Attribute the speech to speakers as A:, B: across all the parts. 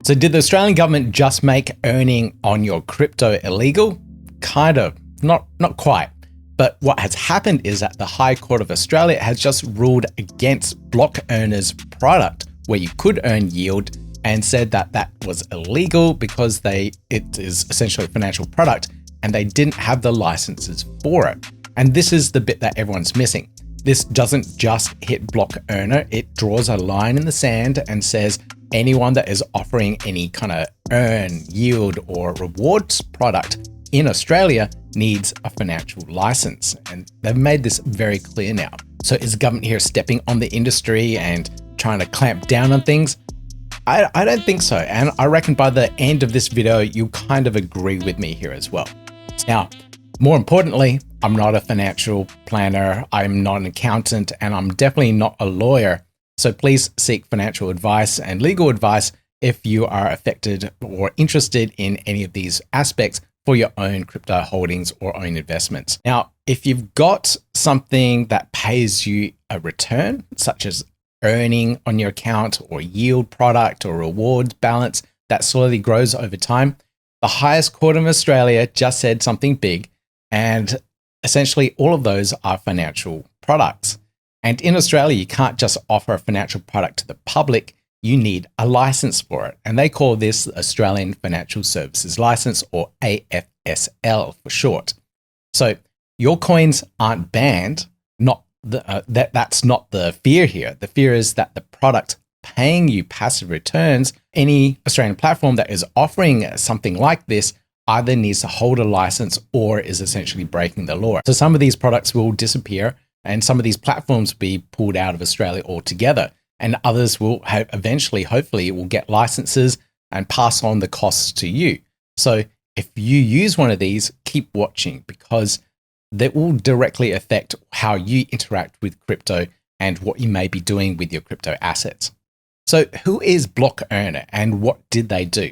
A: So did the Australian government just make earning on your crypto illegal? Kind of, not quite. But what has happened is that the High Court of Australia has just ruled against Block Earner's product where you could earn yield and said that that was illegal because it is essentially a financial product and they didn't have the licenses for it. And this is the bit that everyone's missing. This doesn't just hit Block Earner, it draws a line in the sand and says anyone that is offering any kind of earn, yield or rewards product in Australia needs a financial license. And they've made this very clear now. So is the government here stepping on the industry and trying to clamp down on things? I don't think so. And I reckon by the end of this video, you kind of agree with me here as well. Now, more importantly, I'm not a financial planner, I'm not an accountant, and I'm definitely not a lawyer. So please seek financial advice and legal advice if you are affected or interested in any of these aspects for your own crypto holdings or own investments. Now, if you've got something that pays you a return, such as earning on your account or yield product or rewards balance that slowly grows over time, the highest court of Australia just said something big, and essentially all of those are financial products. And in Australia, you can't just offer a financial product to the public, you need a license for it. And they call this the Australian Financial Services License, or AFSL for short. So your coins aren't banned, that's not the fear here. The fear is that the product paying you passive returns, any Australian platform that is offering something like this either needs to hold a license or is essentially breaking the law. So some of these products will disappear and some of these platforms will be pulled out of Australia altogether, and others will eventually, hopefully, will get licenses and pass on the costs to you. So if you use one of these, keep watching, because that will directly affect how you interact with crypto and what you may be doing with your crypto assets. So who is Block Earner and what did they do?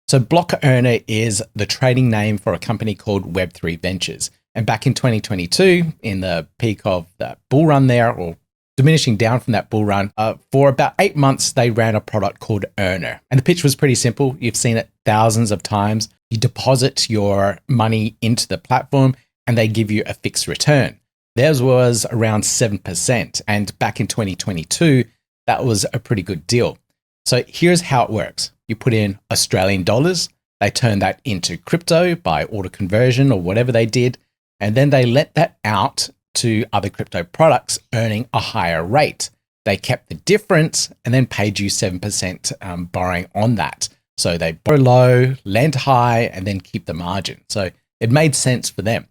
A: So Block Earner is the trading name for a company called Web3 Ventures. And back in 2022, in the peak of the bull run there, or diminishing down from that bull run, for about 8 months, they ran a product called Earner. And the pitch was pretty simple. You've seen it thousands of times. You deposit your money into the platform and they give you a fixed return. Theirs was around 7%. And back in 2022, that was a pretty good deal. So here's how it works. You put in Australian dollars, they turn that into crypto by auto conversion or whatever they did, and then they let that out to other crypto products, earning a higher rate. They kept the difference and then paid you 7% borrowing on that. So they borrow low, lend high, and then keep the margin. So it made sense for them.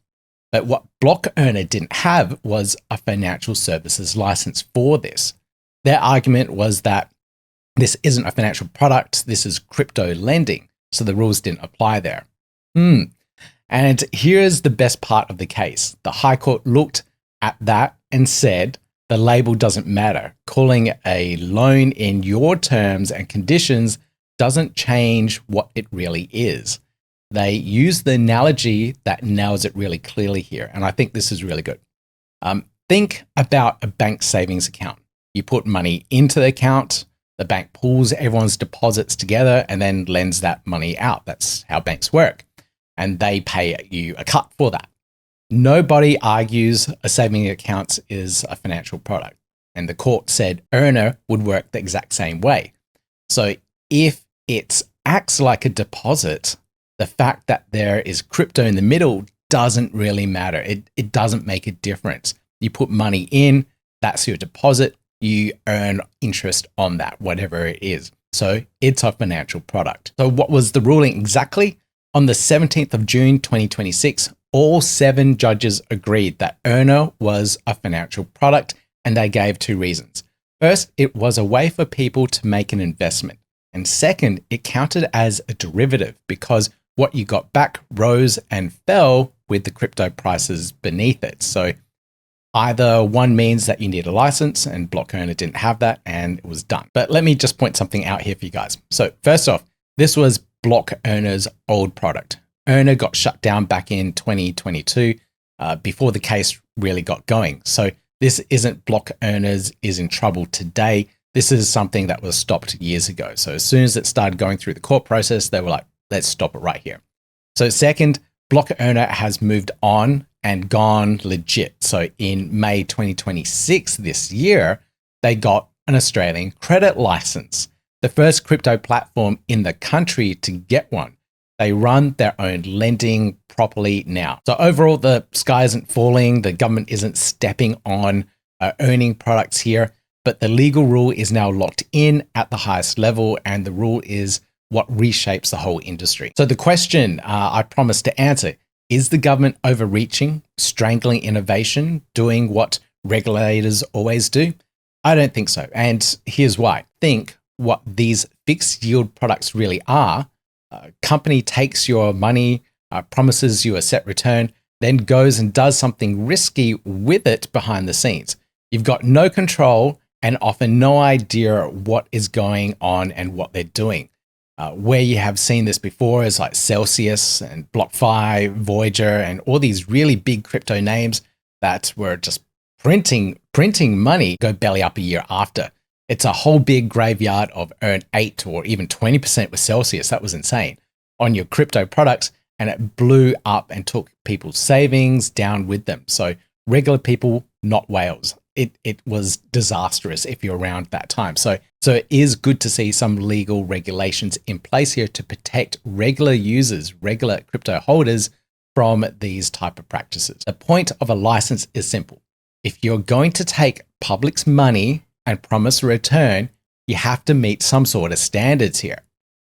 A: But what Block Earner didn't have was a financial services license for this. Their argument was that this isn't a financial product, this is crypto lending, so the rules didn't apply there. And here's the best part of the case. The High Court looked at that and said, the label doesn't matter. Calling a loan in your terms and conditions doesn't change what it really is. They use the analogy that nails it really clearly here, and I think this is really good. Think about a bank savings account. You put money into the account, the bank pulls everyone's deposits together and then lends that money out. That's how banks work. And they pay you a cut for that. Nobody argues a saving account is a financial product. And the court said Earner would work the exact same way. So if it acts like a deposit, the fact that there is crypto in the middle doesn't really matter. It doesn't make a difference. You put money in, that's your deposit. You earn interest on that, whatever it is. So it's a financial product. So what was the ruling exactly? On the 17th of June, 2026, all 7 judges agreed that Earner was a financial product, and they gave 2 reasons. First, it was a way for people to make an investment. And second, it counted as a derivative because what you got back rose and fell with the crypto prices beneath it. So either one means that you need a license, and Block Earner didn't have that, and it was done. But let me just point something out here for you guys. So first off, this was Block Earner's old product. Earner got shut down back in 2022 before the case really got going. So this isn't Block Earner's is in trouble today. This is something that was stopped years ago. So as soon as it started going through the court process, they were like, let's stop it right here. So second, block owner has moved on and gone legit. So in May 2026 this year, they got an Australian credit license, the first crypto platform in the country to get one. They run their own lending properly now. So overall, the sky isn't falling. The government isn't stepping on earning products here, but the legal rule is now locked in at the highest level, and the rule is what reshapes the whole industry. So the question I promised to answer, is the government overreaching, strangling innovation, doing what regulators always do? I don't think so. And here's why. Think what these fixed yield products really are. A company takes your money, promises you a set return, then goes and does something risky with it behind the scenes. You've got no control and often no idea what is going on and what they're doing. Where you have seen this before is like Celsius and BlockFi, Voyager, and all these really big crypto names that were just printing money go belly up a year after. It's a whole big graveyard of earn 8 or even 20% with Celsius. That was insane on your crypto products, and it blew up and took people's savings down with them. So regular people, not whales. It was disastrous if you're around that time. So it is good to see some legal regulations in place here to protect regular users, regular crypto holders from these type of practices. The point of a license is simple. If you're going to take public's money and promise a return, you have to meet some sort of standards here.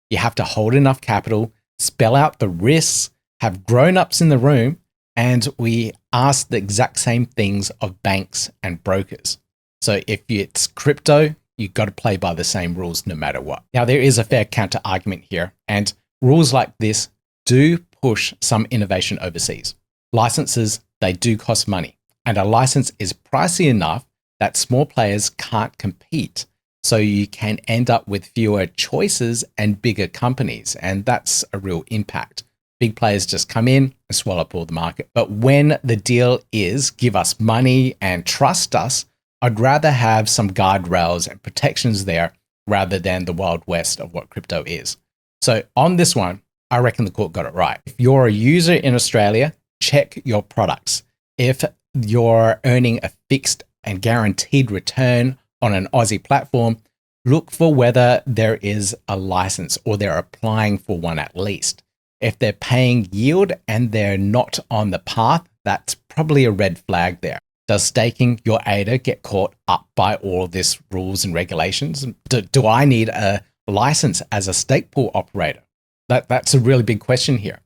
A: You have to hold enough capital, spell out the risks, have grown-ups in the room, and we ask the exact same things of banks and brokers. So if it's crypto, you've got to play by the same rules no matter what. Now, there is a fair counter argument here, and rules like this do push some innovation overseas. Licenses, they do cost money, and a license is pricey enough that small players can't compete. So you can end up with fewer choices and bigger companies, and that's a real impact. Big players just come in and swallow up all the market. But when the deal is give us money and trust us, I'd rather have some guardrails and protections there rather than the Wild West of what crypto is. So on this one, I reckon the court got it right. If you're a user in Australia, check your products. If you're earning a fixed and guaranteed return on an Aussie platform, look for whether there is a license or they're applying for one at least. If they're paying yield and they're not on the path, that's probably a red flag there. Does staking your ADA get caught up by all of this rules and regulations? Do I need a license as a stake pool operator? That's a really big question here.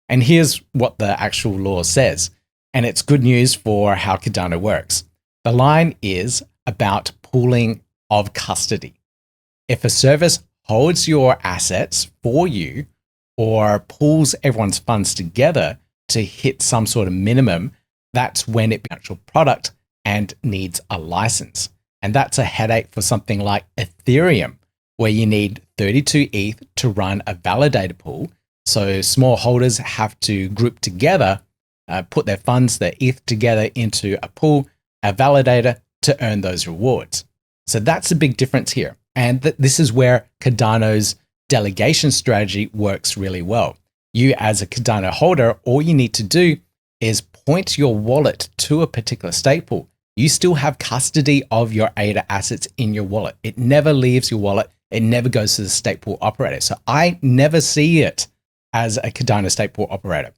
A: And here's what the actual law says. And it's good news for how Cardano works. The line is about pooling of custody. If a service holds your assets for you or pools everyone's funds together to hit some sort of minimum, that's when it becomes an actual product and needs a license. And that's a headache for something like Ethereum, where you need 32 ETH to run a validator pool. So small holders have to group together, put their funds, their ETH together into a pool, a validator to earn those rewards. So that's a big difference here. And this is where Cardano's delegation strategy works really well. You as a Cardano holder, all you need to do is point your wallet to a particular stake pool. You still have custody of your ADA assets in your wallet. It never leaves your wallet. It never goes to the stake pool operator. So I never see it as a Cardano stake pool operator.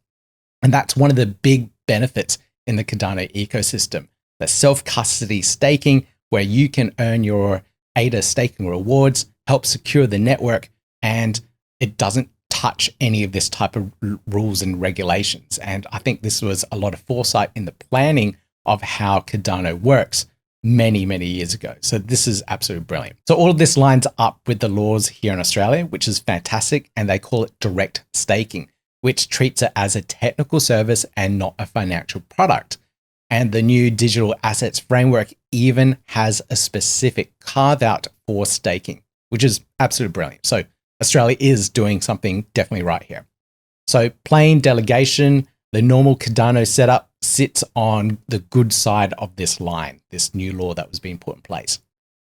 A: And that's one of the big benefits in the Cardano ecosystem. The self-custody staking, where you can earn your ADA staking rewards, help secure the network, and it doesn't touch any of this type of rules and regulations. And I think this was a lot of foresight in the planning of how Cardano works many, many years ago. So this is absolutely brilliant. So all of this lines up with the laws here in Australia, which is fantastic. And they call it direct staking, which treats it as a technical service and not a financial product. And the new digital assets framework even has a specific carve out for staking, which is absolutely brilliant. So Australia is doing something definitely right here. So plain delegation, the normal Cardano setup sits on the good side of this line, this new law that was being put in place.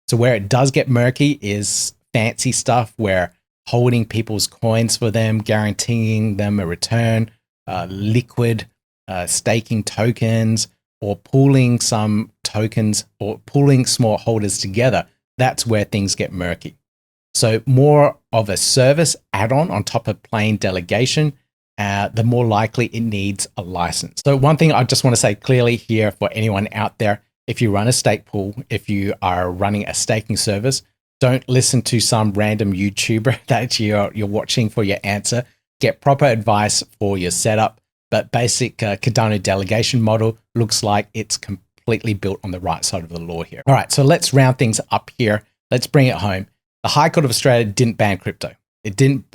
A: So where it does get murky is fancy stuff where holding people's coins for them, guaranteeing them a return, liquid staking tokens, or pooling some tokens or pooling small holders together. That's where things get murky. So more of a service add-on on top of plain delegation, the more likely it needs a license. So one thing I just want to say clearly here for anyone out there, if you run a stake pool, if you are running a staking service, don't listen to some random YouTuber that you're watching for your answer. Get proper advice for your setup. But basic Cardano delegation model looks like it's completely built on the right side of the law here. All right, so let's round things up here. Let's bring it home. The High Court of Australia didn't ban crypto. It didn't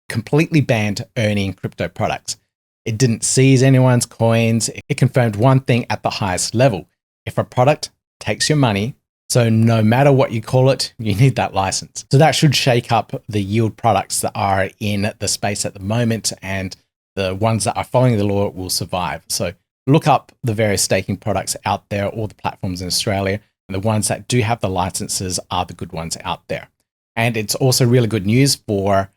A: completely banned earning crypto products. It didn't seize anyone's coins. It confirmed one thing at the highest level. If a product takes your money, so no matter what you call it, you need that license. So that should shake up the yield products that are in the space at the moment, and the ones that are following the law will survive. So look up the various staking products out there, all the platforms in Australia, and the ones that do have the licenses are the good ones out there. And it's also really good news for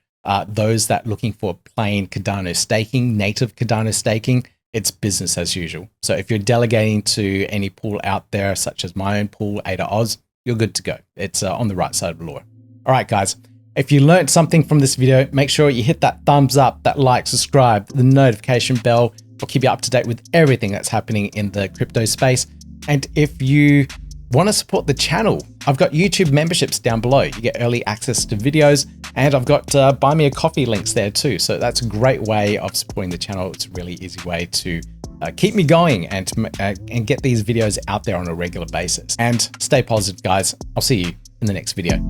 A: those that are looking for plain Cardano staking, native Cardano staking. It's business as usual. So if you're delegating to any pool out there, such as my own pool, ADA Oz, you're good to go. It's on the right side of the law. All right, guys. If you learned something from this video, make sure you hit that thumbs up, that like, subscribe, the notification bell. Will keep you up to date with everything that's happening in the crypto space. And if you want to support the channel, I've got YouTube memberships down below. You get early access to videos, and I've got buy me a coffee links there too. So that's a great way of supporting the channel. It's a really easy way to keep me going and get these videos out there on a regular basis. And stay positive, guys. I'll see you in the next video.